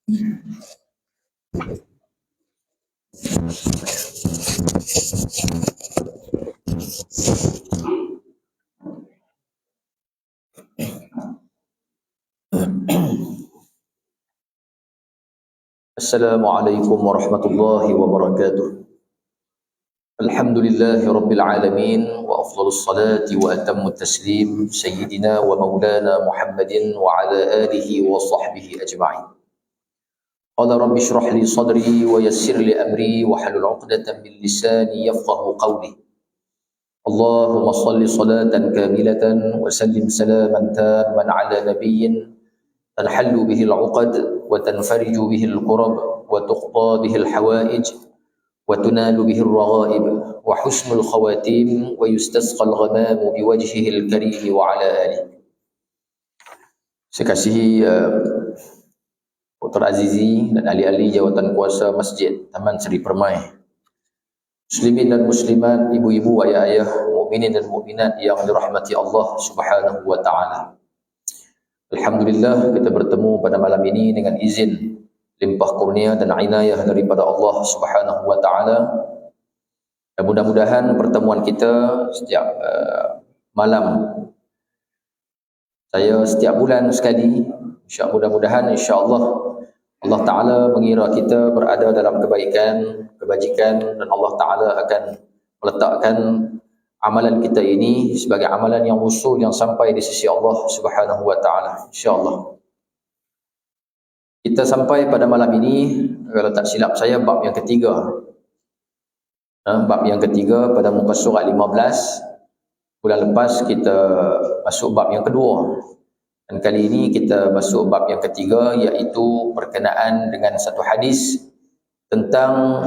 Assalamualaikum warahmatullahi wabarakatuh. Alhamdulillahi rabbil alamin wa afdhalus salati wa atammut taslim sayyidina wa maulana Muhammadin wa ala alihi wa sahbihi ajma'in. Qala rabbi shrah li sadri wa yassir li amri wa halul 'uqdatam min lisani yafqahu qawli. Allahumma shalli salatan kamilatan wa sallim salaman tamman ala nabiyyin تنحل به العقد وتنفرج به الكرب وتقضى به الحوائج وتنال به الرغائب وحسن الخواتيم ويستسقى الغمام بوجهه الكريم وعلى آله. Saya kasihi Dr. Azizi dan ahli-ahli jawatan kuasa Masjid Taman Seri Permai, muslimin dan muslimat, ibu-ibu, ayah-ayah, mukminin dan mukminat yang dirahmati Allah Subhanahu wa taala. Alhamdulillah kita bertemu pada malam ini dengan izin limpah kurnia dan inayah daripada Allah Subhanahu wa taala. Dan mudah-mudahan pertemuan kita setiap malam, saya setiap bulan sekali, mudah-mudahan insya-Allah Allah taala mengira kita berada dalam kebaikan, kebajikan, dan Allah taala akan meletakkan amalan kita ini sebagai amalan yang usul yang sampai di sisi Allah Subhanahu wa taala, insya-Allah. Kita sampai pada malam ini, kalau tak silap saya, bab yang ketiga. Bab yang ketiga pada muka surat 15. Bulan lepas kita masuk bab yang kedua. Dan kali ini kita masuk bab yang ketiga, iaitu berkenaan dengan satu hadis tentang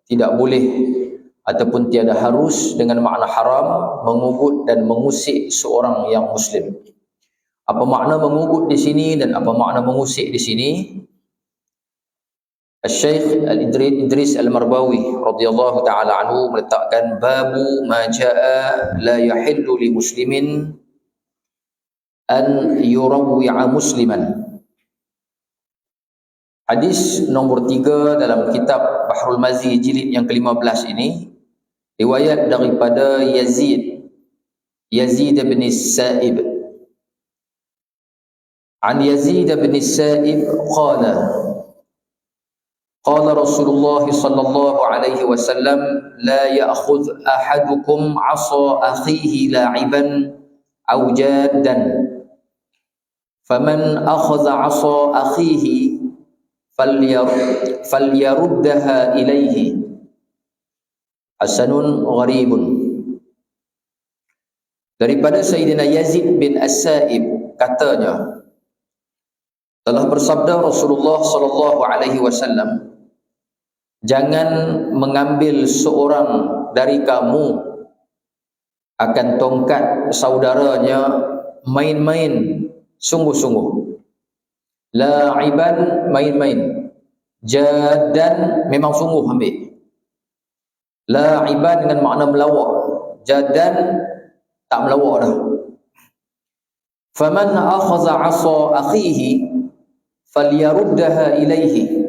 tidak boleh ataupun tiada harus dengan makna haram mengugut dan mengusik seorang yang muslim. Apa makna mengugut di sini dan apa makna mengusik di sini? Al-Syekh Al-Idris Al-Marbawi radhiyallahu taala anhu meletakkan babu ma jaa la yahillu li muslimin an yurawwi'a musliman. Hadis nombor 3 dalam kitab Bahrul Mazi jilid yang ke-15 ini, riwayat daripada Yazid bin Sa'ib. An Yazid bin Sa'ib qala Rasulullah sallallahu alaihi wasallam la ya'khudh ahadukum 'asa akhihi la'iban aw jaddan faman akhadha 'asa akhihi falyaruddaha ilaihi hasanun gharibun. Daripada Sayyidina Yazid bin As-Sa'ib, katanya, telah bersabda Rasulullah sallallahu alaihi wasallam, jangan mengambil seorang dari kamu akan tongkat saudaranya main-main, sungguh-sungguh. La'iban, main-main. Jaddan, memang sungguh ambil. La'iban dengan makna melawak, jaddan tak melawak dah. Faman akhadha 'asa akhihi falyaruddaha ilaihi.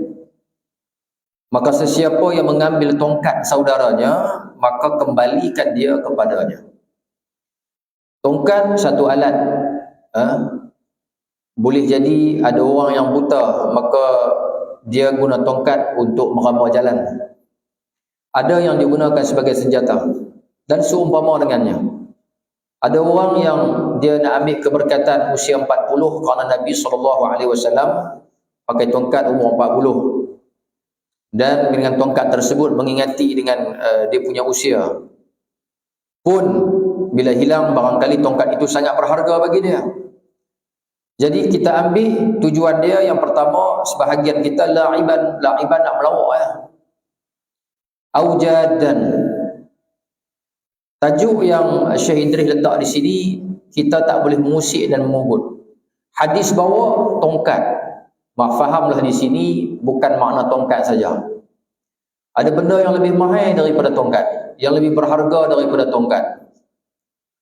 Maka sesiapa yang mengambil tongkat saudaranya, maka kembalikan dia kepadanya. Tongkat satu alat. Boleh jadi ada orang yang buta, maka dia guna tongkat untuk meramal jalan. Ada yang digunakan sebagai senjata, dan seumpama dengannya. Ada orang yang dia nak ambil keberkatan usia 40 kerana Nabi SAW pakai tongkat umur 40. Dan dengan tongkat tersebut mengingati dengan dia punya usia. Pun bila hilang, barangkali tongkat itu sangat berharga bagi dia. Jadi kita ambil tujuan dia, yang pertama sebahagian kita la'iban nak melawak ya. Aujadan. Tajuk yang Syekh Idris letak di sini, kita tak boleh mengusik dan mengugut. Hadis bawa tongkat. Mak fahamlah di sini bukan makna tongkat saja. Ada benda yang lebih mahal daripada tongkat, yang lebih berharga daripada tongkat.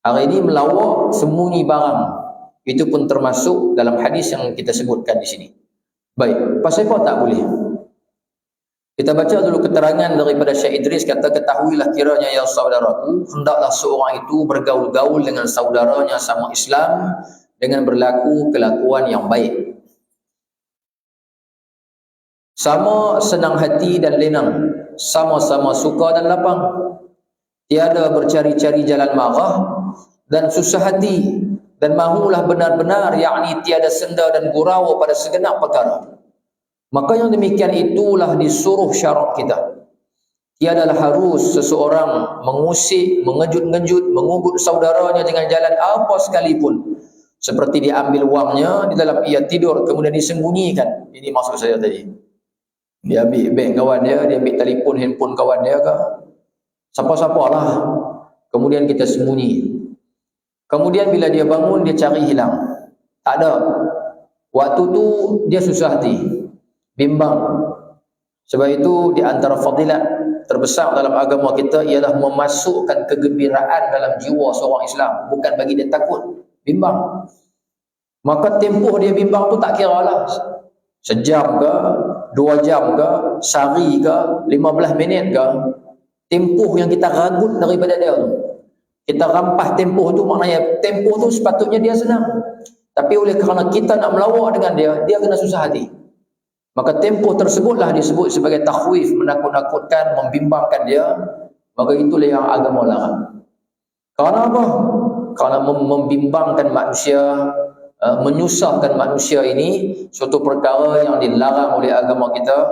Hari ini melawak sembunyi barang, itu pun termasuk dalam hadis yang kita sebutkan di sini. Baik, pasal apa tak boleh? Kita baca dulu keterangan daripada Syekh Idris, kata, ketahuilah kiranya ya saudaraku, hendaklah seorang itu bergaul-gaul dengan saudaranya sama Islam dengan berlaku kelakuan yang baik. Sama senang hati dan lenang, sama-sama suka dan lapang. Tiada bercari-cari jalan marah dan susah hati, dan mahulah benar-benar, yakni tiada senda dan gurau pada segenap perkara. Maka yang demikian itulah disuruh syarak kita. Tiadalah harus seseorang mengusik, mengejut-ngejut, mengugut saudaranya dengan jalan apa sekalipun, seperti diambil wangnya di dalam ia tidur kemudian disembunyikan. Ini maksud saya tadi. Dia ambil bank kawan dia ambil telefon handphone kawan dia ke, siapa-siapalah, kemudian kita sembunyi. Kemudian bila dia bangun, dia cari hilang. Tak ada. Waktu tu dia susah hati, bimbang. Sebab itu di antara fadilat terbesar dalam agama kita ialah memasukkan kegembiraan dalam jiwa seorang Islam, bukan bagi dia takut, bimbang. Maka tempoh dia bimbang tu tak kira lah, sejam ke, 2 jam ke, sehari ke, 15 minit ke, tempoh yang kita ragut daripada dia tu, kita rampas tempoh tu, maknanya tempoh tu sepatutnya dia senang, tapi oleh kerana kita nak melawak dengan dia, dia kena susah hati. Maka tempoh tersebutlah disebut sebagai takhwif, menakut-nakutkan, membimbangkan dia. Maka itulah yang agama larang. Kerana apa? Kerana membimbangkan manusia, menyusahkan manusia ini suatu perkara yang dilarang oleh agama kita.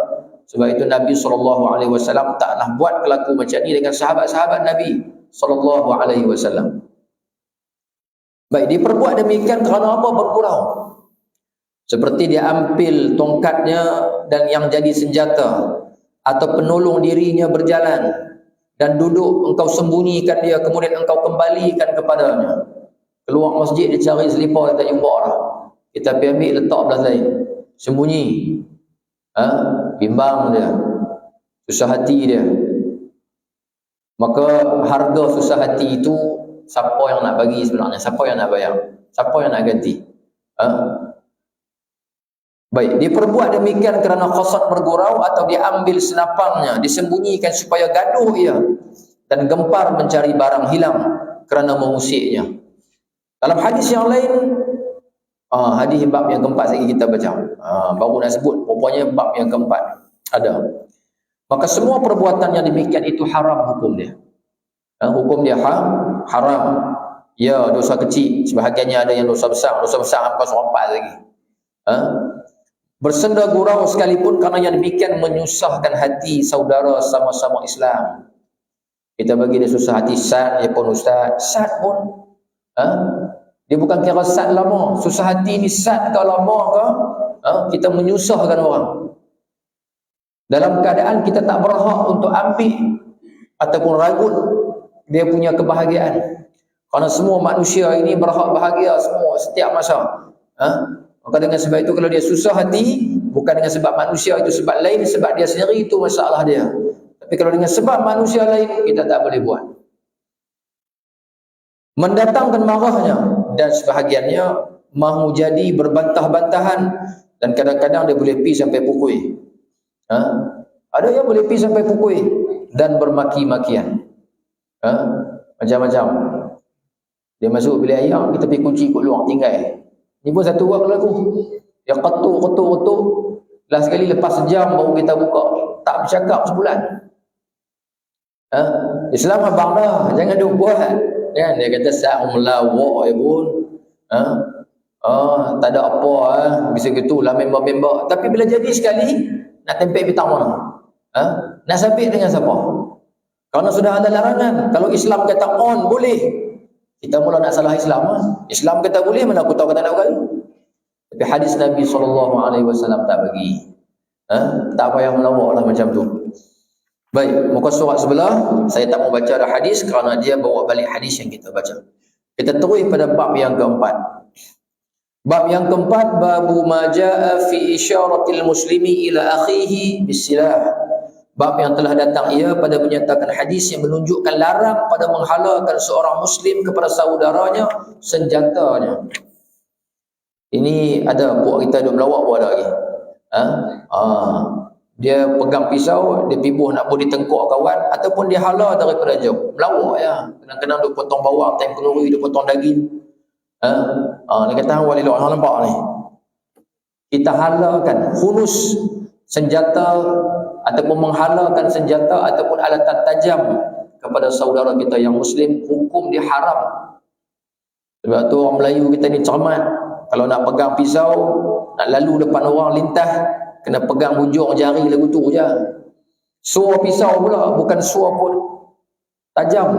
Sebab itu Nabi SAW taklah buat kelaku macam ni dengan sahabat-sahabat Nabi SAW. Baik, diperbuat demikian kerana apa? Bergurau. Seperti dia ambil tongkatnya dan yang jadi senjata, atau penolong dirinya berjalan dan duduk, engkau sembunyikan dia, kemudian engkau kembalikan kepadanya. Keluar masjid dia cari selipar, dia tak jumpa dah, kita pergi ambil letak belah lain, sembunyi. Bimbang dia, susah hati dia. Maka harga susah hati itu siapa yang nak bagi sebenarnya? Siapa yang nak bayar? Siapa yang nak ganti? Baik, diperbuat demikian kerana khasad bergurau, atau diambil senapangnya, disembunyikan supaya gaduh ia dan gempar mencari barang hilang kerana mengusiknya. Dalam hadis yang lain, hadis bab yang keempat lagi kita baca, baru nak sebut, rupanya bab yang keempat ada. Maka semua perbuatan yang demikian itu haram hukum dia. Hukum dia haram. Ya, dosa kecil, sebahagiannya ada yang dosa besar hampa serempat lagi. Bersenda gurau sekalipun kerana yang demikian menyusahkan hati saudara sama-sama Islam. Kita bagi dia susah hati, sad dia pun ustaz, sad pun dia bukan kira sad lama, susah hati ni sad ke lama ke, kita menyusahkan orang dalam keadaan kita tak berhak untuk ambil ataupun ragut dia punya kebahagiaan. Kerana semua manusia ini berhak bahagia semua setiap masa. Maka dengan sebab itu kalau dia susah hati, bukan dengan sebab manusia, itu sebab lain, sebab dia sendiri, itu masalah dia. Tapi kalau dengan sebab manusia lain, kita tak boleh buat. Mendatangkan marahnya, dan sebahagiannya mahu jadi berbantah-bantahan, dan kadang-kadang dia boleh pergi sampai pukul. Ada yang boleh pergi sampai pukul dan bermaki-makian. Macam-macam. Dia masuk bilik air, kita pergi kunci kat luar, tinggal. Ni pun satu buat lagu. Dia ketuk. Last sekali lepas sejam baru kita buka. Tak bercakap sebulan. Islam abang dah. Jangan dia buat. Kan? Dia kata sa'um lawak ya pun. Tak ada apa. Bisa gitu lah member-member. Tapi bila jadi sekali, nak tempel bintang mana? Nak sabit dengan siapa? Kerana sudah ada larangan. Kalau Islam kata on, boleh. Kita mula nak salah Islam. Islam kata boleh, mana aku tahu kata nak berkali. Tapi hadis Nabi SAW tak bagi. Tak payah melawak lah macam tu. Baik, muka surat sebelah, saya tak mau baca dah hadis kerana dia bawa balik hadis yang kita baca. Kita terus pada bab yang keempat. Bab yang keempat, babu ma jaa fi isyaratil muslimi ila akhihi bisilah. Bab yang telah datang ia pada menyatakan hadis yang menunjukkan larang pada menghalalkan seorang muslim kepada saudaranya senjatanya. Ini ada buat kita duk melawak buat ada lagi. Ha? Dia pegang pisau, dia pibuh nak bunuh tengkuk kawan, ataupun dia hala daripada jauh. Melawak ya. Kadang-kadang dia potong bawang, time kenduri, dia potong daging. Dia kata walillah, orang nampak ni. Kita halakan hunus senjata ataupun menghalakan senjata ataupun alatan tajam kepada saudara kita yang muslim, hukum dia haram. Sebab tu orang Melayu kita ni cermat. Kalau nak pegang pisau, nak lalu depan orang lintas, kena pegang hujung jari lagu tu je. Suar pisau pula, bukan suar pun tajam.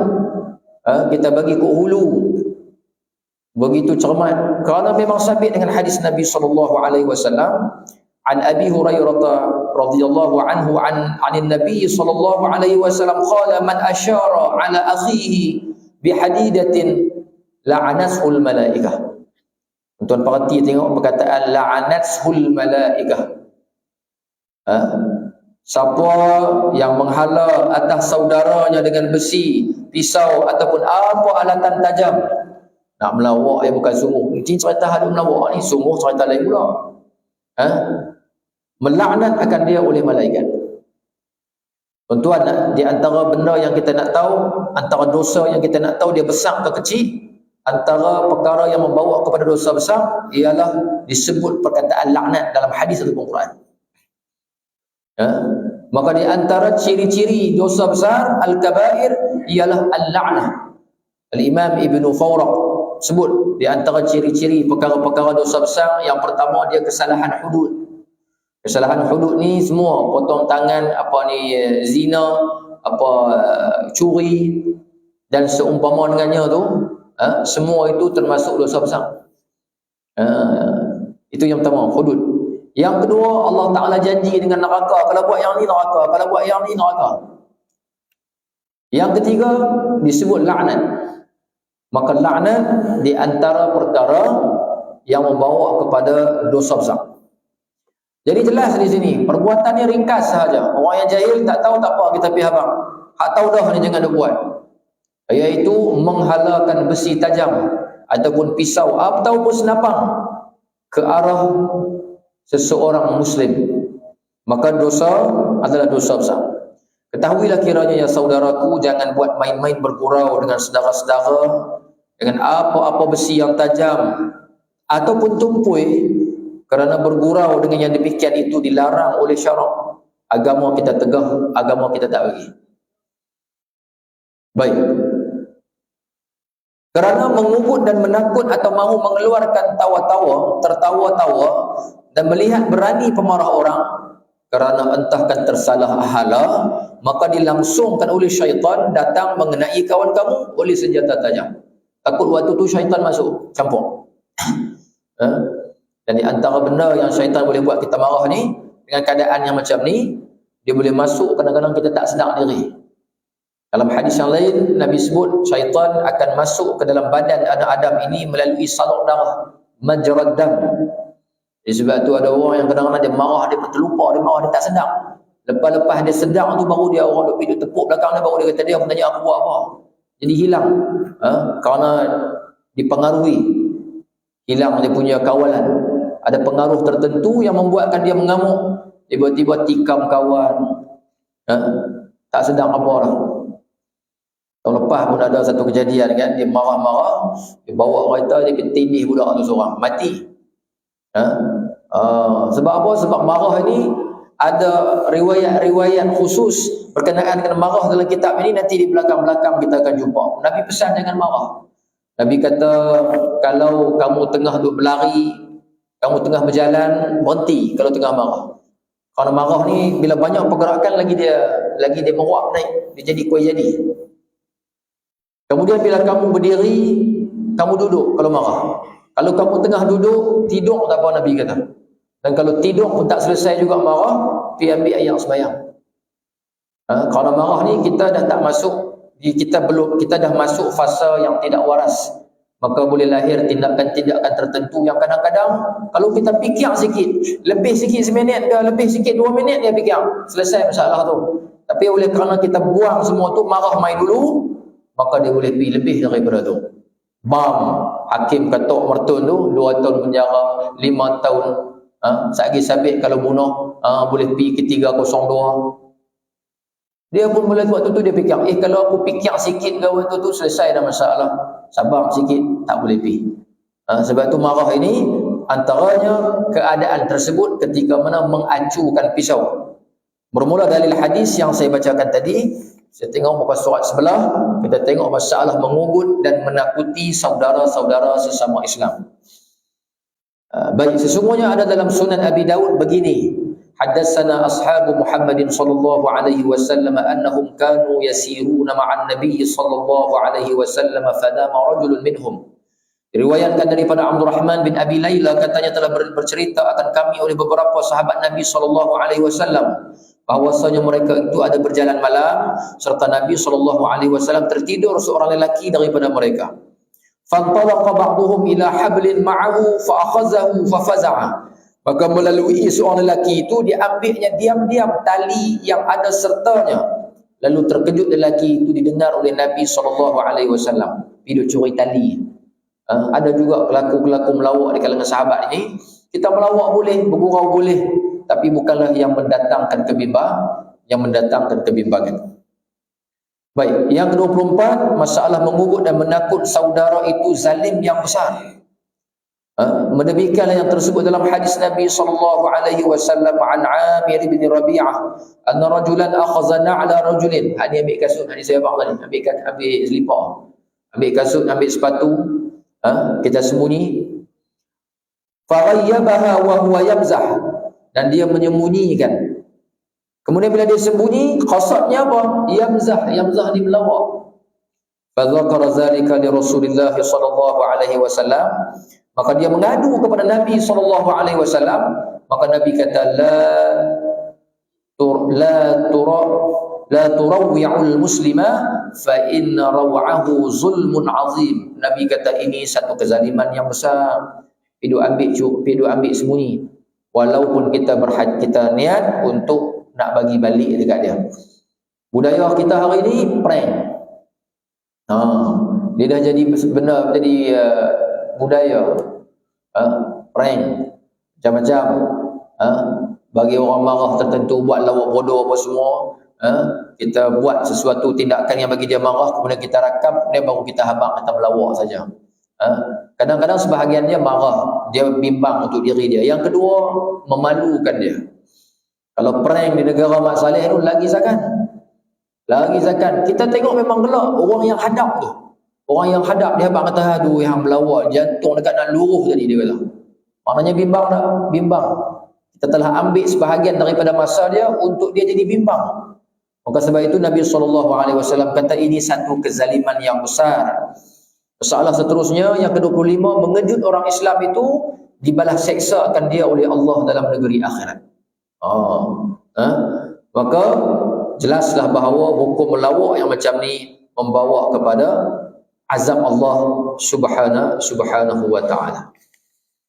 Kita bagi ke hulu. Begitu cermat. Kerana memang sabit dengan hadis Nabi SAW. An Abi Hurairah radhiyallahu anhu anin Nabi sallallahu alaihi wasallam qala man asyara ala akhihi bihadidatin la'anathul malaikah. Tuan perhati tengok perkataan la'anathul malaikah. Siapa yang menghala atas saudaranya dengan besi, pisau ataupun apa alatan tajam, nak melawak bukan sungguh. Ini cerita hadis melawak ni, sungguh cerita lain pula. Melaknat akan dia oleh malaikat. Tuan-tuan, di antara benda yang kita nak tahu, antara dosa yang kita nak tahu dia besar atau kecil, antara perkara yang membawa kepada dosa besar ialah disebut perkataan laknat dalam hadis ataupun Quran. Maka di antara ciri-ciri dosa besar al-kabair ialah al-la'nah. Al-Imam Ibn Fawraq sebut di antara ciri-ciri perkara-perkara dosa besar, yang pertama dia kesalahan hudud. Kesalahan hudud ni semua, potong tangan, zina, curi dan seumpama dengannya tu, semua itu termasuk dosa besar. Itu yang pertama, hudud. Yang kedua, Allah Ta'ala janji dengan neraka, kalau buat yang ni neraka, kalau buat yang ni neraka. Yang ketiga disebut laknat. Maka laknat di antara perkara yang membawa kepada dosa besar. Jadi jelas di sini, perbuatan ni ringkas sahaja. Orang yang jahil tak tahu, tak apa, kita pergi habang. Hak tahu dah ni jangan dia buat. Iaitu menghalakan besi tajam ataupun pisau ataupun senapang ke arah seseorang muslim. Maka dosa adalah dosa besar. Ketahuilah kiranya ya saudaraku, jangan buat main-main bergurau dengan saudara-saudara dengan apa-apa besi yang tajam ataupun tumpui. Kerana bergurau dengan yang demikian itu dilarang oleh syarak. Agama kita tegah, agama kita tak bagi. Baik. Kerana mengugut dan menakut atau mahu mengeluarkan tawa-tawa, tertawa-tawa dan melihat berani pemarah orang, kerana entahkan tersalah ahala, maka dilangsungkan oleh syaitan datang mengenai kawan kamu oleh senjata tajam. Takut waktu tu syaitan masuk campur. Dan di antara benda yang syaitan boleh buat kita marah ni, dengan keadaan yang macam ni, dia boleh masuk kadang-kadang kita tak sedar diri. Dalam hadis yang lain, Nabi sebut syaitan akan masuk ke dalam badan anak Adam ini melalui salur darah, majrad dam. Sebab tu ada orang yang kadang-kadang dia marah, dia terlupa, dia marah, dia tak sedar. Lepas-lepas dia sedar tu baru dia orang duk pergi tepuk belakang dia, baru dia kata dia tanya aku buat apa. Jadi hilang. Kerana dipengaruhi. Hilang dia punya kawalan. Ada pengaruh tertentu yang membuatkan dia mengamuk. Tiba-tiba tikam kawan. Tak sedang apa dah. Tahun lepas pun ada satu kejadian kan. Dia marah-marah. Dia bawa kereta, dia tindih budak tu seorang. Mati. Sebab apa? Sebab marah ini ada riwayat-riwayat khusus berkenaan dengan marah dalam kitab ini. Nanti di belakang-belakang kita akan jumpa. Nabi pesan jangan marah. Nabi kata, kalau kamu tengah duk berlari, kamu tengah berjalan, berhenti kalau tengah marah. Kerana marah ni bila banyak pergerakan lagi dia meruap naik, dia jadi kuih jadi. Kemudian bila kamu berdiri, kamu duduk kalau marah. Kalau kamu tengah duduk, tidur tak apa Nabi kata. Dan kalau tidur pun tak selesai juga marah, pergi ambil air sembahyang. Kerana marah ni kita dah tak masuk, kita dah masuk fasa yang tidak waras. Maka boleh lahir tindakan-tindakan tertentu yang kadang-kadang kalau kita fikir sikit, lebih sikit seminit ke, lebih sikit 2 minit dia fikir, selesai masalah tu. Tapi oleh kerana kita buang semua tu, marah mai dulu, maka dia boleh pergi lebih daripada tu. Bam, hakim ketok mertun tu 2 tahun penjara, 5 tahun Satgi sabit kalau bunuh boleh pergi ke 302. Dia pun mula waktu tu dia fikir, kalau aku fikir sikit ke waktu tu selesai dah masalah. Sabar sikit, tak boleh pergi. Sebab tu marah ini antaranya keadaan tersebut ketika mana mengacukan pisau. Bermula dalil hadis yang saya bacakan tadi, saya tengok muka surat sebelah, kita tengok masalah mengugut dan menakuti saudara-saudara sesama Islam. Baik, sesungguhnya ada dalam Sunan Abi Daud begini. Haddatsana ashabu Muhammadin sallallahu alaihi wasallam annahum kanu yasiruna ma'an Nabi sallallahu alaihi wasallam fanama rajulun minhum. Diriwayatkan daripada Abdurrahman bin Abi Layla, katanya telah bercerita akan kami oleh beberapa sahabat Nabi sallallahu alaihi wasallam bahwasanya mereka itu ada berjalan malam serta Nabi sallallahu alaihi wasallam tertidur seorang lelaki daripada mereka. Fantalaqa ba'duhum ila hablin ma'ahu fa akhazahu fa faza'a. Maka melalui seorang lelaki itu diambilnya diam-diam tali yang ada sertanya. Lalu terkejut lelaki itu didengar oleh Nabi SAW. Dia curi tali. Ada juga pelaku-pelaku melawak di kalangan sahabat ini. Kita melawak boleh, bergurau boleh, tapi bukanlah yang mendatangkan kebimbangan. Baik, yang ke-24, masalah mengugut dan menakut saudara itu zalim yang besar. Demikianlah yang tersebut dalam hadis Nabi sallallahu alaihi wasallam an Amir bin Rabi'ah anna rajulan akhadha na'la rajulin. Ini ambil kasut, ini saya bang tadi, ambil selipar, ambil kasut, ambil sepatu, kita sembunyi. Faghayyabaha wa huwa yamzah, dan dia menyembunyikan. Kemudian bila dia sembunyi, qasadnya apa? Yamzah ni melawak. Fadzakara zalika li Rasulillah sallallahu alaihi wasallam. Maka dia mengadu kepada Nabi sallallahu alaihi wasallam. Maka Nabi kata la turawwi'ul muslima fa inna raw'ahu zulmun azim. Nabi kata ini satu kezaliman yang besar. Pidu ambil sembunyi. Walaupun kita niat untuk nak bagi balik dekat dia. Budaya kita hari ini prank. Dia dah jadi benar jadi budaya. Prank macam-macam. Bagi orang marah tertentu, buat lawak bodoh apa semua. Kita buat sesuatu tindakan yang bagi dia marah, kemudian kita rakam, kemudian baru kita habaq, kita melawak saja. Kadang-kadang sebahagian dia marah, dia bimbang untuk diri dia. Yang kedua, memalukan dia. Kalau prank di negara Mak Saleh tu lagi zakan. Kita tengok memang gelak orang yang hadap tu. Orang yang hadap dia habaq kata, aduh yang melawak, jantung dekat nak luruh tadi dia kata. Maknanya bimbang tak? Bimbang. Kita telah ambil sebahagian daripada masa dia untuk dia jadi bimbang. Maka sebab itu Nabi SAW kata ini satu kezaliman yang besar. Masalah seterusnya yang ke-25, mengejut orang Islam itu dibalas seksa akan dia oleh Allah dalam negeri akhirat. Maka jelaslah bahawa hukum melawak yang macam ni membawa kepada azab Allah subhanahu wa ta'ala.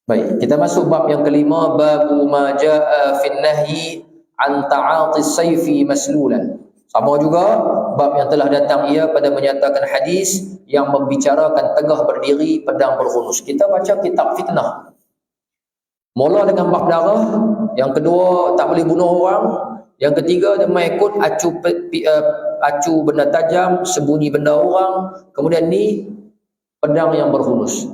Baik, kita masuk bab yang kelima, babu ma jaa fin nahyi an ta'ati sayfi maslulan. Sama juga bab yang telah datang ia pada menyatakan hadis yang membicarakan tegah berdiri pedang berhunus. Kita baca kitab fitnah. Mula dengan bab darah, yang kedua tak boleh bunuh orang, yang ketiga dia mengikut acu benda tajam, sembunyi benda orang, kemudian ni pedang yang berhunus.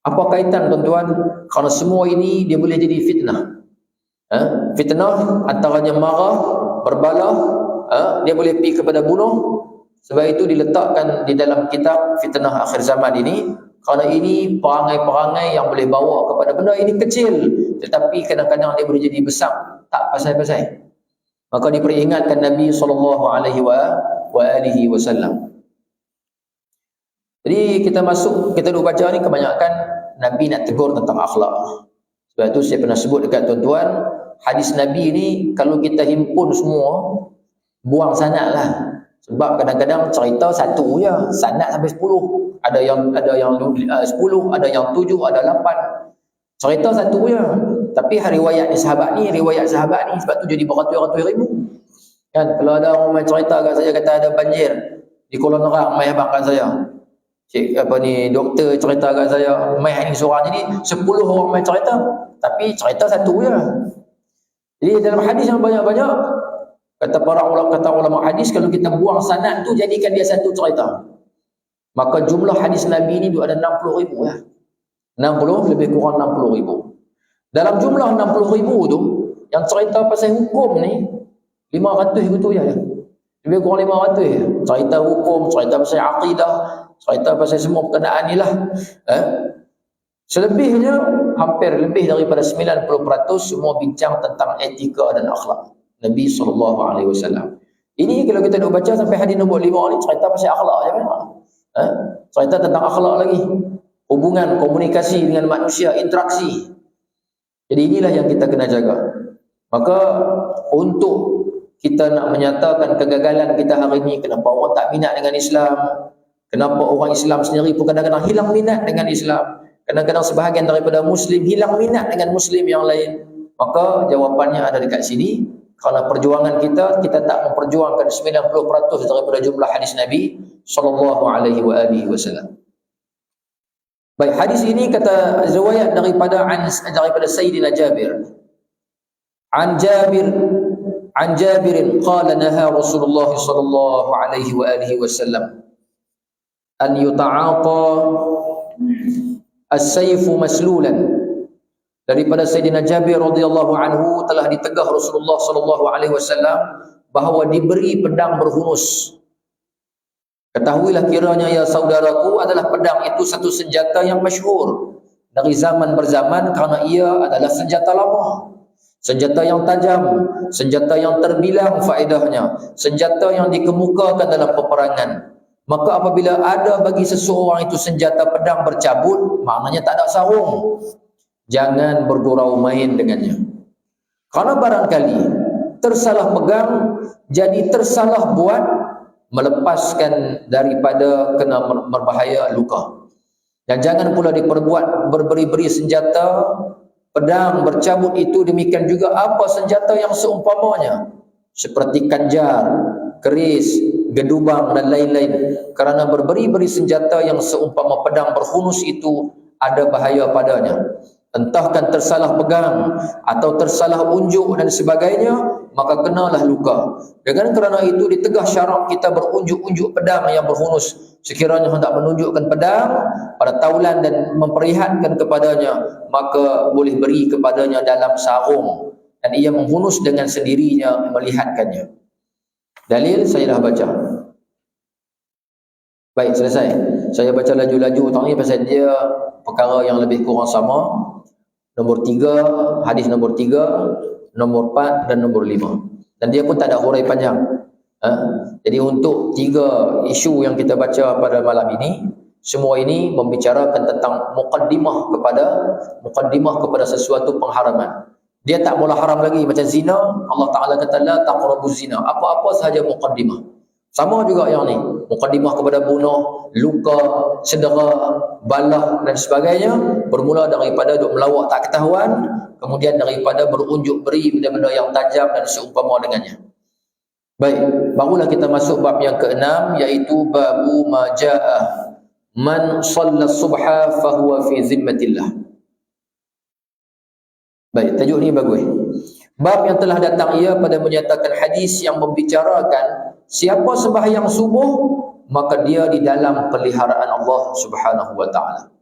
Apa kaitan tuan-tuan? Kerana semua ini dia boleh jadi fitnah. Fitnah antaranya marah, berbalah, dia boleh pergi kepada bunuh. Sebab itu diletakkan di dalam kitab fitnah akhir zaman ini. Kerana ini perangai-perangai yang boleh bawa kepada benda ini kecil, tetapi kadang-kadang dia boleh jadi besar, tak pasal-pasal. Maka diperingatkan Nabi SAW. Jadi kita duk baca ni kebanyakan Nabi nak tegur tentang akhlak. Sebab itu saya pernah sebut dekat tuan-tuan, hadis Nabi ni kalau kita himpun semua, buang sanad lah. Sebab kadang-kadang cerita satu je, sanad sampai 10. Ada yang 10, ada yang 7, ada 8. Cerita satu je. Tapi riwayat sahabat ni sebab tu jadi beratus-ratus ribu. Kan kalau ada orang main cerita kat saya kata ada banjir di Kuala Nerang, mai habaq kat saya. Doktor cerita kat saya, mai ni seorang, jadi 10 orang main cerita. tapi cerita satu je. Jadi dalam hadis yang banyak-banyak, kata ulama hadis, kalau kita buang sanad tu jadikan dia satu cerita, maka jumlah hadis Nabi ni ada 60,000 ya. 60 lebih kurang 60,000. Dalam jumlah 60,000 tu, yang cerita pasal hukum ni 500 gitu ya. Lebih kurang 500 ya. Cerita hukum, cerita pasal akidah, cerita pasal semua perkenaan ni lah. Selebihnya hampir lebih daripada 90% semua bincang tentang etika dan akhlak Nabi SAW. Ini kalau kita nak baca sampai hadis nombor 5 ni, cerita pasal akhlak je memang. Cerita tentang akhlak lagi, hubungan, komunikasi dengan manusia, interaksi. Jadi inilah yang kita kena jaga. Maka untuk kita nak menyatakan kegagalan kita hari ini, kenapa orang tak minat dengan Islam, kenapa orang Islam sendiri pun kadang-kadang hilang minat dengan Islam, kadang-kadang sebahagian daripada Muslim hilang minat dengan Muslim yang lain, maka jawapannya ada dekat sini. Kerana perjuangan kita tak memperjuangkan 90% daripada jumlah hadis Nabi SAW. Baik, hadis ini kata riwayat daripada Sayyidina Jabir. An Jabirin qala naha Rasulullah sallallahu alaihi wa alihi wasallam an yuta'ata as-sayfu maslulan. Daripada Sayyidina Jabir radhiyallahu anhu, telah ditegah Rasulullah sallallahu alaihi wasallam bahawa diberi pedang berhunus. Ketahuilah kiranya ya saudaraku, adalah pedang itu satu senjata yang masyhur dari zaman berzaman kerana ia adalah senjata lama, senjata yang tajam, senjata yang terbilang faedahnya, senjata yang dikemukakan dalam peperangan. Maka apabila ada bagi seseorang itu senjata pedang bercabut, maknanya tak ada sarung, jangan bergurau main dengannya. Kerana barangkali tersalah pegang, jadi tersalah buat, melepaskan daripada kena berbahaya luka. Dan jangan pula diperbuat berberi-beri senjata pedang bercabut itu, demikian juga apa senjata yang seumpamanya, seperti kanjar, keris, gedubang dan lain-lain. Kerana berberi-beri senjata yang seumpama pedang berhunus itu ada bahaya padanya. Entahkan tersalah pegang atau tersalah unjuk dan sebagainya, maka kenalah luka. Dengan kerana itu ditegah syarak kita berunjuk-unjuk pedang yang berhunus. Sekiranya hendak menunjukkan pedang pada taulan dan memperlihatkan kepadanya, maka boleh beri kepadanya dalam sarung, dan ia menghunus dengan sendirinya melihatkannya. Dalil saya dah baca. Baik, selesai. Saya baca laju-laju tadi pasal dia perkara yang lebih kurang sama. Nombor 3, hadis nombor 3, nombor 4 dan nombor 5. Dan dia pun tak ada hurai panjang. Jadi untuk 3 isu yang kita baca pada malam ini, semua ini membicarakan tentang mukaddimah kepada sesuatu pengharaman. Dia tak mula haram lagi macam zina. Allah Ta'ala kata la taqrabuz zina. Apa-apa sahaja mukaddimah. Sama juga yang ni, mukaddimah kepada bunuh, luka, cedera, balah dan sebagainya, bermula daripada duk melawak tak ketahuan, kemudian daripada berunjuk beri benda-benda yang tajam dan seumpama dengannya. Baik, barulah kita masuk bab yang ke-6, iaitu babu ma jaa man shalla subha fahuwa fi zimmatillah. Baik, tajuk ni bagus. Bab yang telah datang ia pada menyatakan hadis yang membicarakan siapa sembahyang subuh, maka dia di dalam peliharaan Allah Subhanahu wa taala.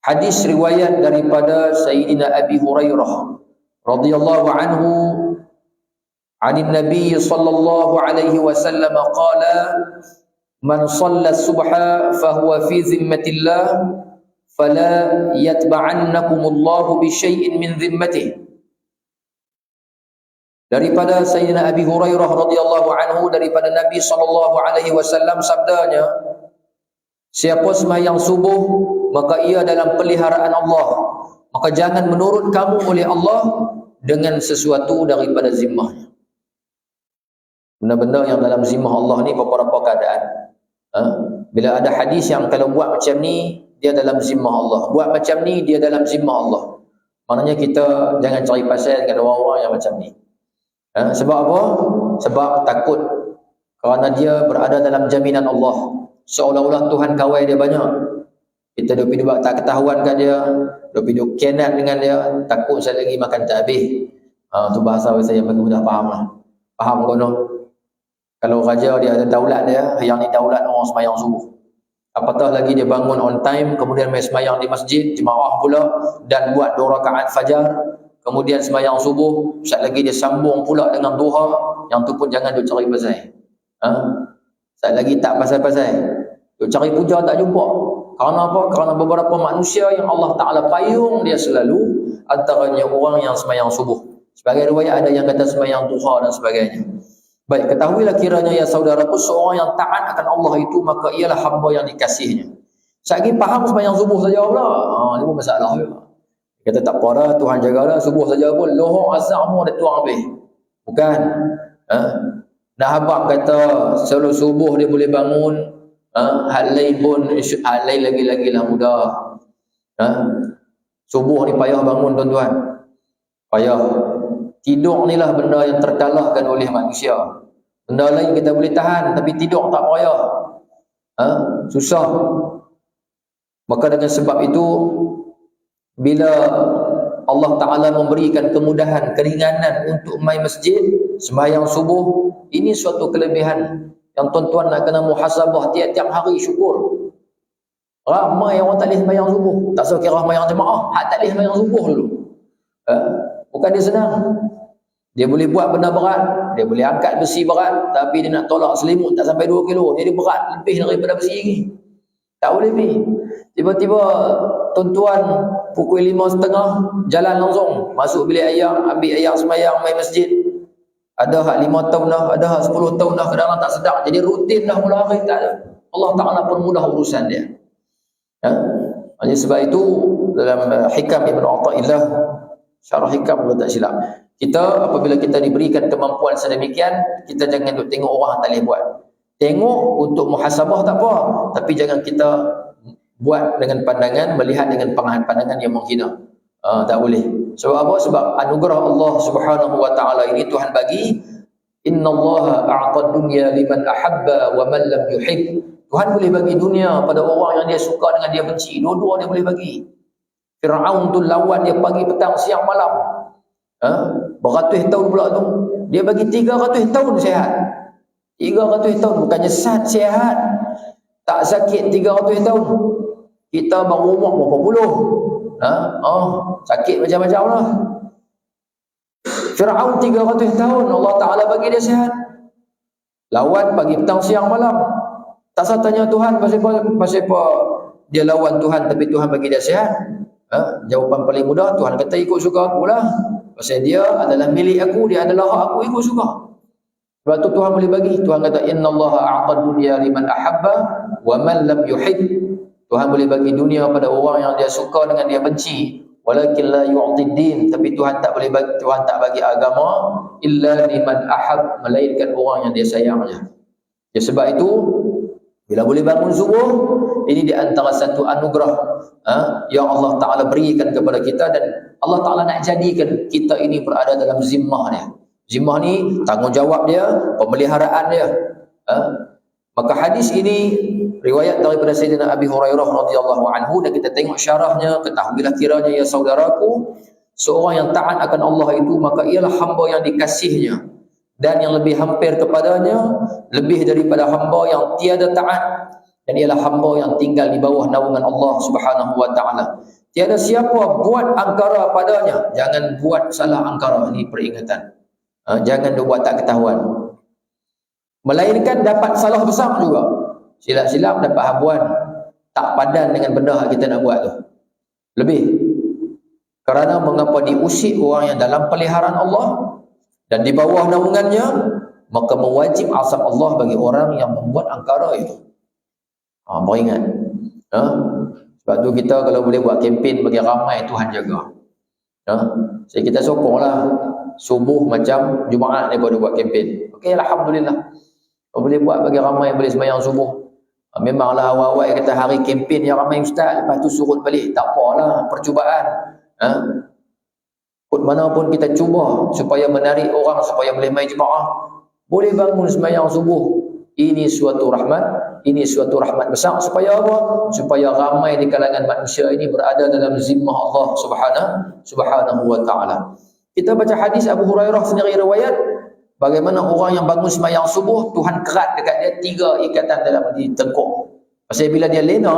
Hadis riwayat daripada Sayyidina Abi Hurairah radhiyallahu anhu, anin Nabi sallallahu alaihi wasallam qala man shalla subha fahuwa fi zimmatillah fala yatba'annakumullahu bi syai'in min zimmatihi. Daripada Sayyidina Abi Hurairah radhiyallahu anhu, daripada Nabi sallallahu alaihi wasallam sabdanya, siapa sembahyang subuh maka ia dalam peliharaan Allah, maka jangan menurut kamu oleh Allah dengan sesuatu daripada zimmahnya. Benda-benda yang dalam zimmah Allah ni beberapa keadaan. Bila ada hadis yang kalau buat macam ni dia dalam zimmah Allah, buat macam ni dia dalam zimmah Allah, maknanya kita jangan cari pasal dengan orang-orang yang macam ni. Sebab apa? Sebab takut kerana dia berada dalam jaminan Allah, seolah-olah Tuhan kawal dia banyak. Kita duk pergi buat tak ketahuan kat dia, duk pergi duk kenat dengan dia, takut saya lagi makan tak habis. Tu bahasa saya bagi mudah faham lah. Faham kono? Kalau raja dia ada daulat dia, yang ni daulat orang semayang subuh. Apatah lagi dia bangun on time, kemudian main semayang di masjid, jemaah pula, dan buat 2 rakaat fajar, kemudian semayang subuh, sekejap lagi dia sambung pula dengan duha, yang tu pun jangan duk cari pasal. Sekejap lagi tak pasal-pasal. Duk cari puja tak jumpa. Kerana apa? Kerana beberapa manusia yang Allah Ta'ala payung dia selalu, antaranya orang yang semayang subuh. Sebagai riwayat ada yang kata semayang duha dan sebagainya. Baik, ketahuilah kiranya ya saudaraku, seorang yang taat akan Allah itu, maka ialah hamba yang dikasihnya. Sekali faham semayang subuh saja pula. Ini pun masalah juga. Kata tak apa dah, Tuhan jagalah, subuh saja pun. Lohor azhar semua dia tuang habis. Bukan. Nak habaq kata, sebelum subuh dia boleh bangun. Hal lain pun, hal lain lagi-lagi lah mudah. Subuh ni payah bangun tuan-tuan. Payah. Tidur ni lah benda yang terkalahkan oleh manusia. Benda lain kita boleh tahan, tapi tidur tak payah. Susah. Maka dengan sebab itu, bila Allah Ta'ala memberikan kemudahan, keringanan untuk mai masjid, sembahyang subuh, ini suatu kelebihan yang tuan-tuan nak kena muhasabah tiap-tiap hari, syukur. Ramai orang tak boleh sembahyang subuh. Tak usah kira sembahyang jemaah, tak boleh sembahyang subuh dulu. Bukan dia senang. Dia boleh buat benda berat, dia boleh angkat besi berat, tapi dia nak tolak selimut tak sampai 2 kilo. Jadi berat lebih daripada besi lagi. Tak boleh lebih. Tiba-tiba tuan-tuan pukul 5.30 jalan langsung masuk bilik ayam, ambil ayam semayang, main masjid. Ada hak 5 tahun dah, ada hak 10 tahun dah, kadang-kadang tak sedap. Jadi rutin dah mula hari tak ada. Allah Ta'ala pun mudah urusan dia. Oleh sebab itu dalam Hikam Ibn Atha'illah, syarah Hikam kalau tak silap, kita apabila kita diberikan kemampuan sedemikian, kita jangan duk tengok orang tak boleh buat. Tengok untuk muhasabah tak apa, tapi jangan kita buat dengan pandangan, melihat dengan pandangan yang menghina. Tak boleh. Sebab apa? Sebab anugerah Allah Subhanahu wa Ta'ala ini Tuhan bagi, innallaha a'ta dunya liman ahabba wa man lam yuhib. Tuhan boleh bagi dunia pada orang yang dia suka dengan dia benci. Dua-dua dia boleh bagi. Fir'aun tu lawan dia pagi, petang, siang, malam. Beratus tahun pula tu. Dia bagi 300 tahun sihat. 300 tahun. Bukannya sihat. Tak sakit 300 tahun. Kita baru umur berapa puluh. Sakit macam-macam lah. Fir'aun 300 tahun. Allah Ta'ala bagi dia sihat. Lawan pagi, petang, siang, malam. Tak usah tanya Tuhan pasal apa dia lawan Tuhan tapi Tuhan bagi dia sihat. Jawapan paling mudah, Tuhan kata ikut suka aku lah. Pasal dia adalah milik aku, dia adalah hak aku, ikut suka. Sebab tu Tuhan boleh bagi. Tuhan kata innallaha a'ta dunya liman ahabba wa man lam yuhib. Tuhan boleh bagi dunia pada orang yang dia suka dengan dia benci. Walakin la yu'tid din, tapi Tuhan tak boleh bagi, Tuhan tak bagi agama illa liman ahab, melainkan orang yang dia sayang saja. Ya, sebab itu bila boleh bangun subuh, ini di antara satu anugerah yang Allah Ta'ala berikan kepada kita, dan Allah Ta'ala nak jadikan kita ini berada dalam zimmah dia. Zimmah ni tanggungjawab dia, pemeliharaan dia. Maka hadis ini riwayat daripada Sayyidina Abi Hurairah radhiyallahu anhu, dan kita tengok syarahnya, ketahuilah kiranya ya saudaraku, seorang yang taat akan Allah itu, maka ialah hamba yang dikasihnya, dan yang lebih hampir kepadanya lebih daripada hamba yang tiada taat, dan ialah hamba yang tinggal di bawah naungan Allah Subhanahu wa Ta'ala. Tiada siapa buat angkara padanya, jangan buat salah angkara. Ini peringatan. Jangan buat tak ketahuan, melainkan dapat salah besar juga. Silap-silap dapat habuan, tak padan dengan benda yang kita nak buat tu. Lebih. Kerana mengapa diusik orang yang dalam peliharaan Allah dan di bawah naungannya, maka mewajib azab Allah bagi orang yang membuat angkara itu. Beringat. Sebab tu kita kalau boleh buat kempen bagi ramai, Tuhan jaga. Jadi kita sokonglah subuh macam Jumaat ni boleh buat kempen. Okey, alhamdulillah. Kalau boleh buat bagi ramai boleh sembahyang subuh. Memanglah awal-awal kata hari kempen yang ramai ustaz, lepas tu surut balik. Tak apalah, percubaan. Kut mana pun kita cuba supaya menarik orang supaya boleh main jemaah. Boleh bangun sembahyang subuh Ini suatu rahmat besar. Supaya apa? Supaya ramai di kalangan manusia ini berada dalam zimmah Allah subhanahu wa ta'ala. Kita baca hadis Abu Hurairah sendiri riwayat, bagaimana orang yang bangun sembahyang subuh, Tuhan kerat dekat dia 3 ikatan dalam di tengkuk. Pasal bila dia lena,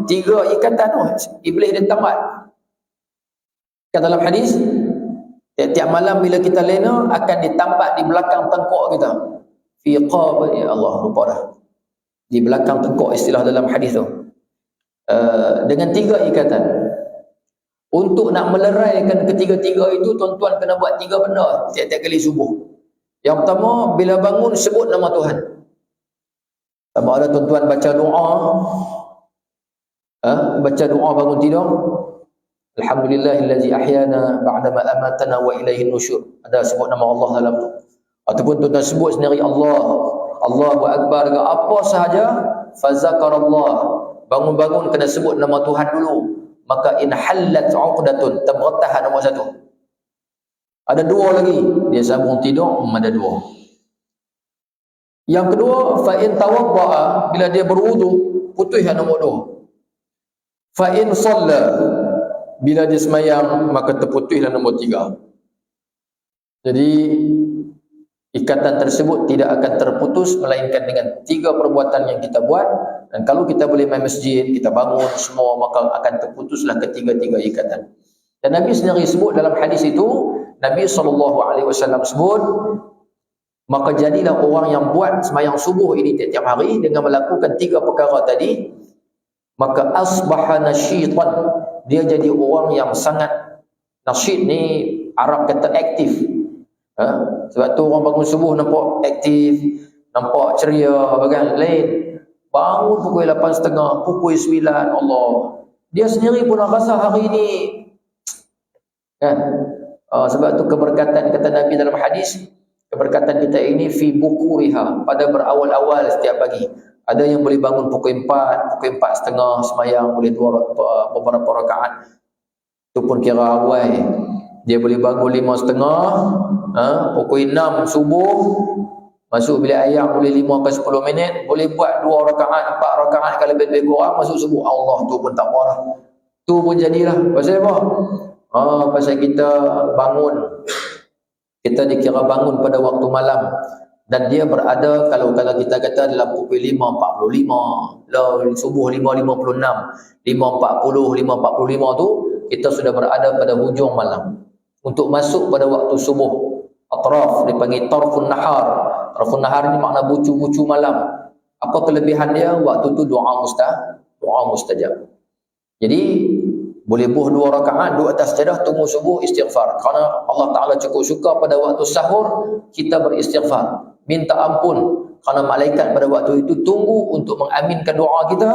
3 ikatan tu, iblis dia tamat. Kata dalam hadis, tiap malam bila kita lena akan ditampak di belakang tengkuk kita. Fi qabri, ya Allah, lupa dah. Di belakang tengkuk istilah dalam hadis tu. Dengan 3 ikatan. Untuk nak meleraikan ketiga-tiga itu, tuan-tuan kena buat 3 benda tiap-tiap kali subuh. Yang pertama, bila bangun sebut nama Tuhan. Sama ada tuan-tuan baca doa, baca doa bangun tidur. Alhamdulillahillazi ahyana ba'dama amatana wa ilaihin nusyur. Ada sebut nama Allah dalam tu. Ataupun tuan-tuan sebut sendiri Allahu Akbar ke apa sahaja, fazakarallah. Bangun-bangun kena sebut nama Tuhan dulu. Maka in hallat 'uqdatun, terbertah nombor 1. Ada 2 lagi, dia sambung tidur, ada 2. Yang kedua, fa in tawaddaa, bila dia berwudu, putus nombor 2. Fa in shalla, bila dia sembahyang, maka terputuslah nombor 3. Jadi ikatan tersebut tidak akan terputus melainkan dengan 3 perbuatan yang kita buat. Dan kalau kita boleh main masjid, kita bangun semua, maka akan terputuslah ketiga-tiga ikatan. Dan Nabi sendiri sebut dalam hadis itu, Nabi SAW sebut, maka jadilah orang yang buat sembahyang subuh ini tiap-tiap hari dengan melakukan 3 perkara tadi, maka asbaha nasyitan, dia jadi orang yang sangat nasyid ni Arab kata aktif. Sebab tu orang bangun subuh nampak aktif, nampak ceria, bagian lain. Bangun pukul 8.30, pukul 9, Allah. Dia sendiri pun rasa hari ini kan. Sebab tu keberkatan kata Nabi dalam hadis, keberkatan kita ini fi bukuriha, pada berawal-awal setiap pagi. Ada yang boleh bangun pukul 4, pukul 4.30 sembahyang, boleh beberapa rakaat. Itu pun kira awal. Dia boleh bangun 5.30, pukul 6 subuh, masuk bilik air boleh 5 ke 10 minit, boleh buat 2 rakaat, 4 rakaat kalau lebih kurang, masuk subuh. Allah, tu pun tak apa dah. Tu pun jadilah. Pasal apa? Pasal kita bangun, kita dikira bangun pada waktu malam, dan dia berada, kalau kita kata dalam pukul 5.45, subuh 5.56, 5.40, 5.45 tu, kita sudah berada pada hujung malam. Untuk masuk pada waktu subuh, atraf, dipanggil tarfun nahar. Tarfun nahar ni makna bucu-bucu malam. Apa kelebihan dia? Waktu tu doa mustajab. Jadi boleh 2 rakaat, 2 atas sajadah, tunggu subuh, istighfar. Kerana Allah Ta'ala cukup suka pada waktu sahur kita beristighfar, minta ampun. Kerana malaikat pada waktu itu tunggu untuk mengaminkan doa kita,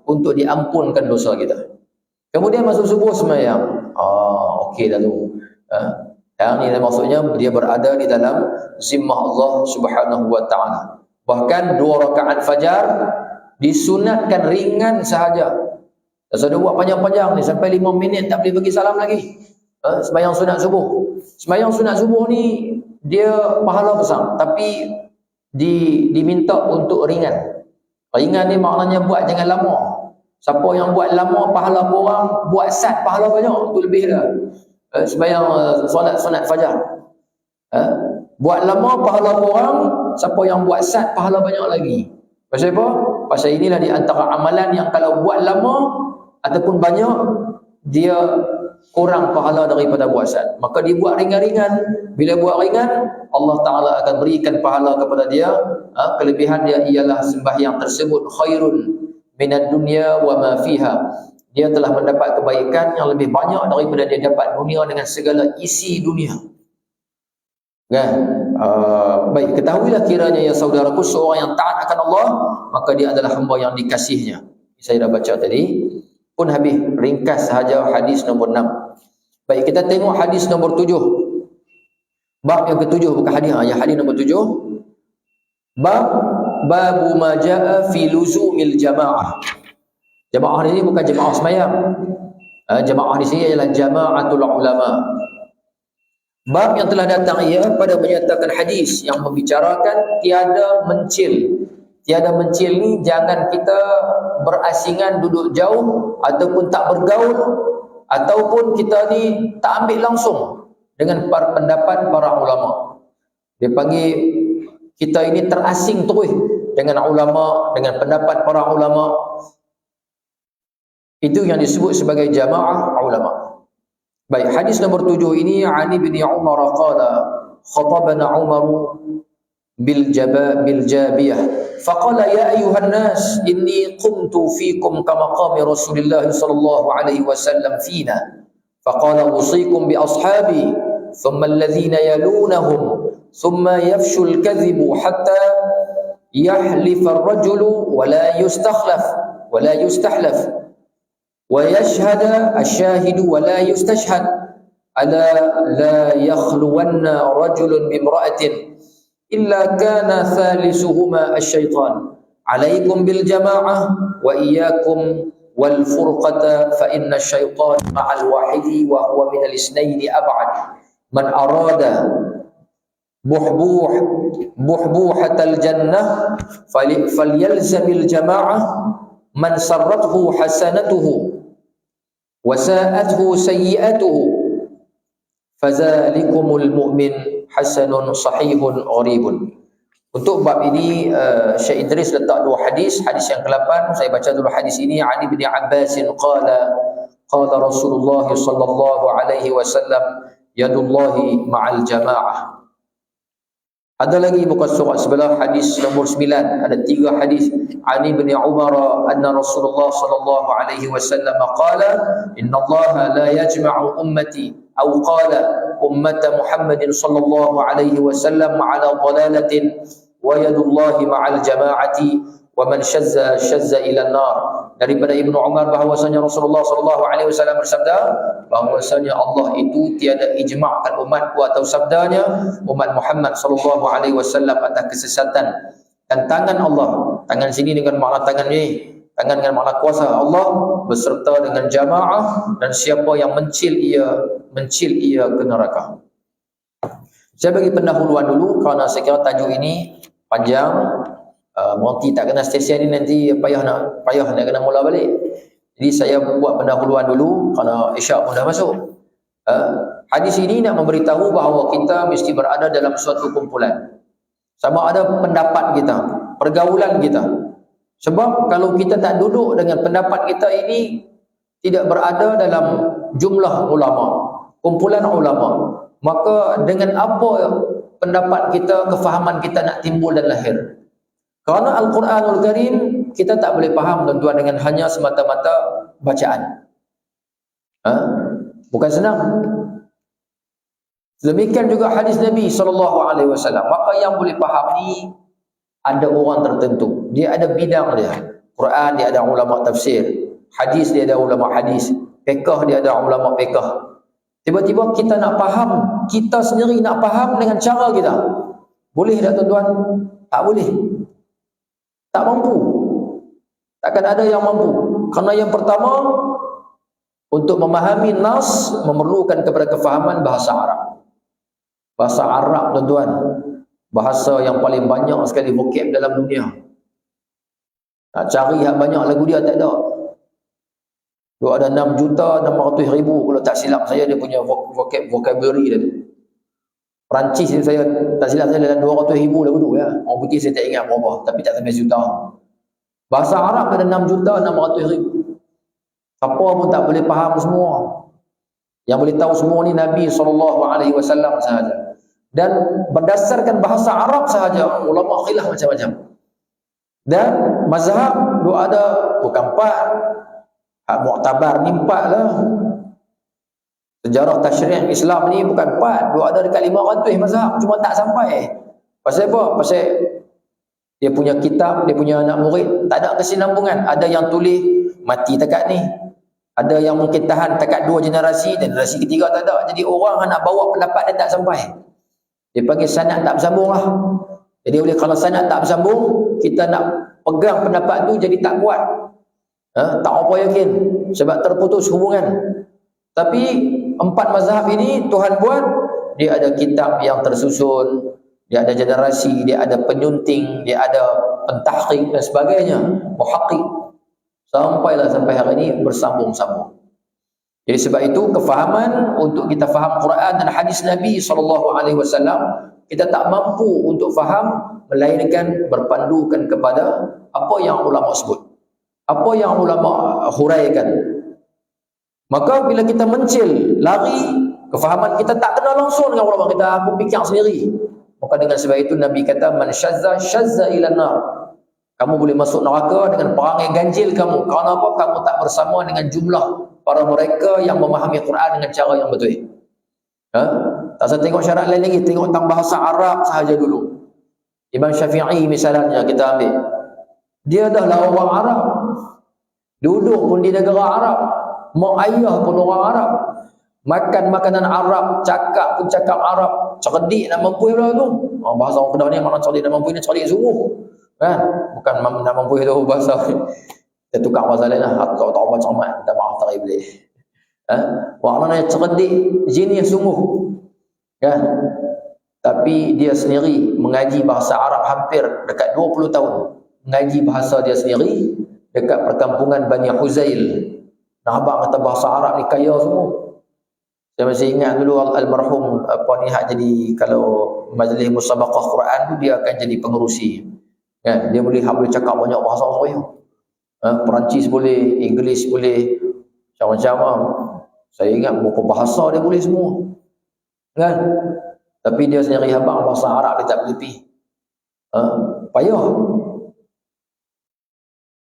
untuk diampunkan dosa kita. Kemudian masuk subuh sembahyang. Okey dah tu. Yang ini maksudnya dia berada di dalam zimmah Allah Subhanahu wa ta'ala. Bahkan 2 rakaat fajar disunatkan ringan sahaja. Tak ada buat panjang-panjang ni sampai 5 minit tak boleh bagi salam lagi. Sembahyang sunat subuh. Sembahyang sunat subuh ni dia pahala besar, tapi diminta untuk ringan. Ringan ni maknanya buat jangan lama. Siapa yang buat lama pahala kurang, buat sat pahala banyak, tu lebih dah. Sembahyang solat fajar. Buat lama pahala kurang, siapa yang buat sat pahala banyak lagi. Pasal apa? Pasal inilah di antara amalan yang kalau buat lama ataupun banyak, dia kurang pahala daripada buat sat. Maka dia buat ringan-ringan. Bila buat ringan, Allah Ta'ala akan berikan pahala kepada dia. Kelebihan dia ialah sembahyang tersebut khairun minad dunya wa ma fiha. Dia telah mendapat kebaikan yang lebih banyak daripada dia dapat dunia dengan segala isi dunia. Kan? Baik, ketahuilah kiranya ya saudaraku, seorang yang taat akan Allah, maka dia adalah hamba yang dikasihnya. Saya dah baca tadi. Pun habis, ringkas sahaja hadis nombor 6. Baik, kita tengok hadis nombor 7. Bab yang ke-7, bukan hadis, yang hadis nombor 7. Babu ma jaa fi luzumil jamaah. Jamaah ini bukan jamaah sembahyang. Jamaah di sini ialah jamaatul ulama. Bab yang telah datang ia pada menyatakan hadis yang membicarakan tiada mencil tiada mencil ni jangan kita berasingan duduk jauh ataupun tak bergaul, ataupun kita ni tak ambil langsung dengan pendapat para ulama. Dia panggil kita ini terasing terus dengan ulama, dengan pendapat para ulama. Itu yang disebut sebagai jamaah ulama. Baik, hadis nombor 7 ini Ali bin Umar qala khatabana Umar biljabiyah faqala ya ayuhan nas inni qumtu fikum kama qama Rasulullah sallallahu alaihi wasallam fina faqala usikum bi ashabi thumma alladhina yalunahum thumma yafshu al-kadhibu hatta yahlifa ar-rajulu wa la yustahlaf ويشهد الشاهد ولا يستشهد ألا لا يخلون رجل بامرأة إلا كان ثالثهما الشيطان عليكم بالجماعة وإياكم والفرقة فإن الشيطان مع الواحد وهو من الاثنين أبعد من أراد بحبوحة الجنة فليلزم الجماعة من سرته حسنته وساءته سيئته فذلكم المؤمن حسن صحيح غريب. Untuk bab ini Syekh Idris letak dua hadis. Hadis yang ke-8 saya baca dulu hadis ini. Ali bin Abbas qala Rasulullah sallallahu alaihi wasallam yadullahi ma'al jamaah. Ada lagi buka surat sebelah hadis nombor 9, ada 3 hadis. Ali bin Umar anna Rasulullah sallallahu alaihi wasallam qala innallaha la yajma'u ummati aw qala ummata Muhammadin sallallahu alaihi wasallam ala dhalalatin wa yadullahi ma'al jama'ati wa man shazza ila an-nar. Daripada Ibnu Umar bahwasanya Rasulullah sallallahu alaihi wasallam bersabda bahwasanya Allah itu tiada ijma'kan umatku atau sabdanya umat Muhammad sallallahu alaihi wasallam atas kesesatan, dan tangan Allah, tangan sini dengan makna tangan ni, tangan dengan makna kuasa Allah beserta dengan jamaah, dan siapa yang mencil ia ke neraka. Saya bagi pendahuluan dulu kerana saya kira tajuk ini panjang. Monty tak kena stesen ni nanti payah nak kena mula balik. Jadi saya buat pendahuluan dulu kerana Isyak pun dah masuk. Hadis ini nak memberitahu bahawa kita mesti berada dalam suatu kumpulan. Sama ada pendapat kita, pergaulan kita. Sebab kalau kita tak duduk dengan pendapat kita ini, tidak berada dalam jumlah ulama, kumpulan ulama, maka dengan apa pendapat kita, kefahaman kita nak timbul dan lahir? Kerana Al-Quranul Karim kita tak boleh faham tuan-tuan dengan hanya semata-mata bacaan. Bukan senang. Demikian juga hadis Nabi SAW. Maka yang boleh faham ni ada orang tertentu. Dia ada bidang dia. Quran dia ada ulama tafsir. Hadis dia ada ulama hadis. Fiqh dia ada ulama fiqh. Tiba-tiba kita nak faham, kita sendiri nak faham dengan cara kita. Boleh tak tuan-tuan? Tak boleh. Tak mampu. Takkan ada yang mampu. Kerana yang pertama, untuk memahami nas memerlukan kepada kefahaman bahasa Arab. Bahasa Arab tuan-tuan, bahasa yang paling banyak sekali vocab dalam dunia. Nak cari yang banyak lagu dia tak ada. Dia ada 6.600.000 kalau tak silap saya dia punya vocabulary dia tu. Perancis ni saya tak silap saya dalam 200,000 lagu tu ya. Orang putih saya tak ingat berapa, tapi tak sampai juta. Bahasa Arab ada 6.600.000. Siapa pun tak boleh faham semua. Yang boleh tahu semua ni Nabi SAW sahaja. Dan berdasarkan bahasa Arab sahaja ulama khilaf macam-macam. Dan mazhab dia ada bukan 4. Mu'tabar ni 4 lah. Sejarah tasyri' Islam ni bukan 4, dia ada dekat 500 mazhab, cuma tak sampai. Pasal apa? Pasal dia punya kitab, dia punya anak murid tak ada kesinambungan. Ada yang tulis mati takat ni, ada yang mungkin tahan takat 2 generasi, generasi ketiga tak ada. Jadi orang nak bawa pendapat dia tak sampai. Dia panggil sanad tak bersambung lah. Jadi oleh kalau sanad tak bersambung, kita nak pegang pendapat tu jadi tak kuat. Tak apa yakin sebab terputus hubungan. Tapi 4 mazhab ini Tuhan buat, dia ada kitab yang tersusun, dia ada generasi, dia ada penyunting, dia ada pentahqiq dan sebagainya, muhaqqiq. Sampai hari ini bersambung-sambung. Jadi sebab itu kefahaman untuk kita faham Quran dan hadis Nabi SAW, kita tak mampu untuk faham melainkan berpandukan kepada apa yang ulama sebut, apa yang ulama huraikan. Maka bila kita mencil, lari, kefahaman kita tak kena langsung dengan ulama, kita aku fikir sendiri. Maka dengan sebab itu Nabi kata man syazza ila nar. Kamu boleh masuk neraka dengan perangai ganjil kamu. Kerana apa? Kamu tak bersama dengan jumlah para mereka yang memahami Quran dengan cara yang betul. Tak usah tengok syarat lain lagi, tengok tentang bahasa Arab sahaja dulu. Imam Syafi'i misalnya kita ambil, dia dah lah orang Arab, duduk pun di negara Arab, mak ayah pun orang Arab, makan makanan Arab, cakap pun cakap Arab, cerdik nak mampu pula tu. Bahasa orang Kedah ni makna cerdik nak mampu ni cerdik sungguh. Kan? Bukan nak mampu itu bahasa. Kita tukar bahasa lain lah. Aku tak tahu macam mana, minta maaf tak boleh. Maknanya cerdik, genius sungguh. Kan? Tapi dia sendiri mengaji bahasa Arab hampir dekat 20 tahun. Mengaji bahasa dia sendiri dekat perkampungan Bani Huzail. Nah, abang kata bahasa Arab ni kaya semua. Saya masih ingat dulu almarhum ni jadi kalau majlis musabaqah Quran tu dia akan jadi pengerusi. Kan? Dia boleh cakap banyak bahasa saya. Perancis boleh, Inggeris boleh, macam-macam. Saya ingat beberapa bahasa dia boleh semua. Kan? Tapi dia sendiri abang bahasa Arab dia tak boleh pergi. Payah.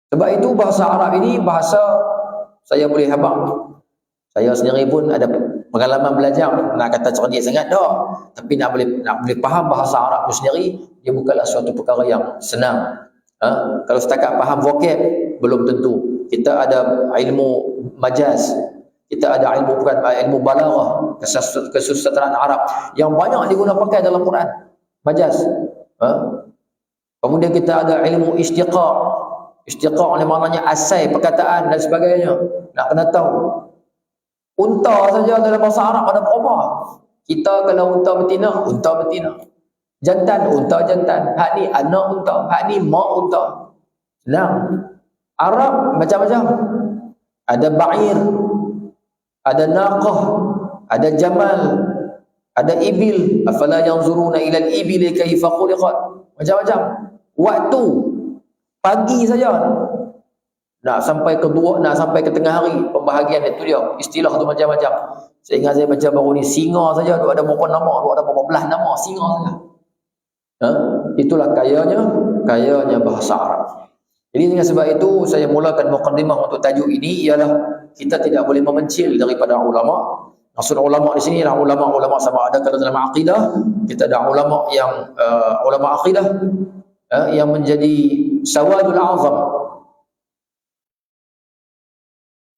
Sebab itu bahasa Arab ini bahasa saya boleh abang. Saya sendiri pun ada pengalaman belajar, nak kata cerdik sangat dah. Tapi nak boleh faham bahasa Arab itu sendiri, dia bukanlah suatu perkara yang senang. Kalau setakat faham vokab, belum tentu. Kita ada ilmu majaz, kita ada ilmu balaghah, kesusastraan Arab yang banyak digunakan pakai dalam Quran, majaz. Kemudian kita ada ilmu istiqa'. Istiqa' ni maknanya asai perkataan dan sebagainya. Nak kena tahu. Unta saja dalam bahasa Arab ada berapa? Kita kalau unta betina, unta betina. Jantan, unta jantan. Hak ni anak unta, hak ni mak unta. Senang. Arab macam-macam. Ada ba'ir, ada naqah, ada jamal, ada ibil. Afala yanzuruna ila al-ibili kaifa khuliqat. Macam-macam. Waktu pagi saja nak sampai ke tengah hari, pembahagian itu dia, istilah tu macam-macam. Saya ingat saya baca baru ni, singa saja ada berapa nama, ada berapa belah nama singa saja. Itulah kayanya bahasa Arab. Jadi dengan sebab itu saya mulakan mukadimah untuk tajuk ini ialah kita tidak boleh memencil daripada ulama. Maksud ulama di sini adalah ulama sama ada kalau dalam akidah, kita ada ulama yang ulama akidah yang menjadi sawadul azam.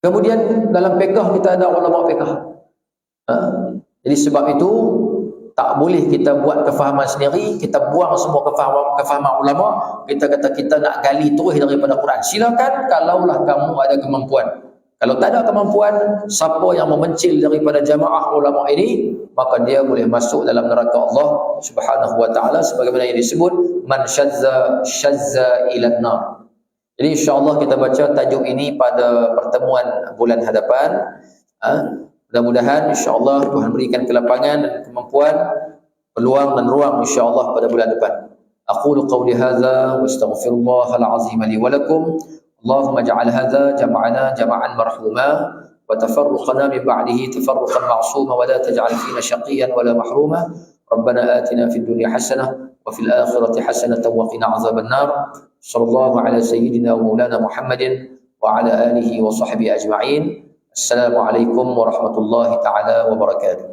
Kemudian dalam fiqh kita ada ulama fiqh. Jadi sebab itu tak boleh kita buat kefahaman sendiri, kita buang semua kefahaman ulama, kita kata kita nak gali terus daripada Quran. Silakan kalaulah kamu ada kemampuan. Kalau tak ada kemampuan, siapa yang memencil daripada jamaah ulama ini, maka dia boleh masuk dalam neraka Allah Subhanahu wa taala sebagaimana yang disebut man syazza ila nar. Jadi insya-Allah kita baca tajuk ini pada pertemuan bulan hadapan. Mudah-mudahan insya-Allah Tuhan berikan kelapangan dan kemampuan, peluang dan ruang insya-Allah pada bulan depan. Aqulu qawli hadza wa astaghfirullahal azim li wa lakum. Allahumma ij'al hadza jam'ana jam'an marhuma wa tafarruqana min ba'dihi tafarruqan ma'suma wa la taj'al fina shaqiyyan wa la mahruma. Rabbana atina fid dunya hasanah wa fil akhirati hasanatan wa qina 'adzaban nar. Sallallahu ala sayyidina wa maulana Muhammadin wa ala alihi wa sahbihi ajma'in. Assalamualaikum warahmatullahi taala wabarakatuh.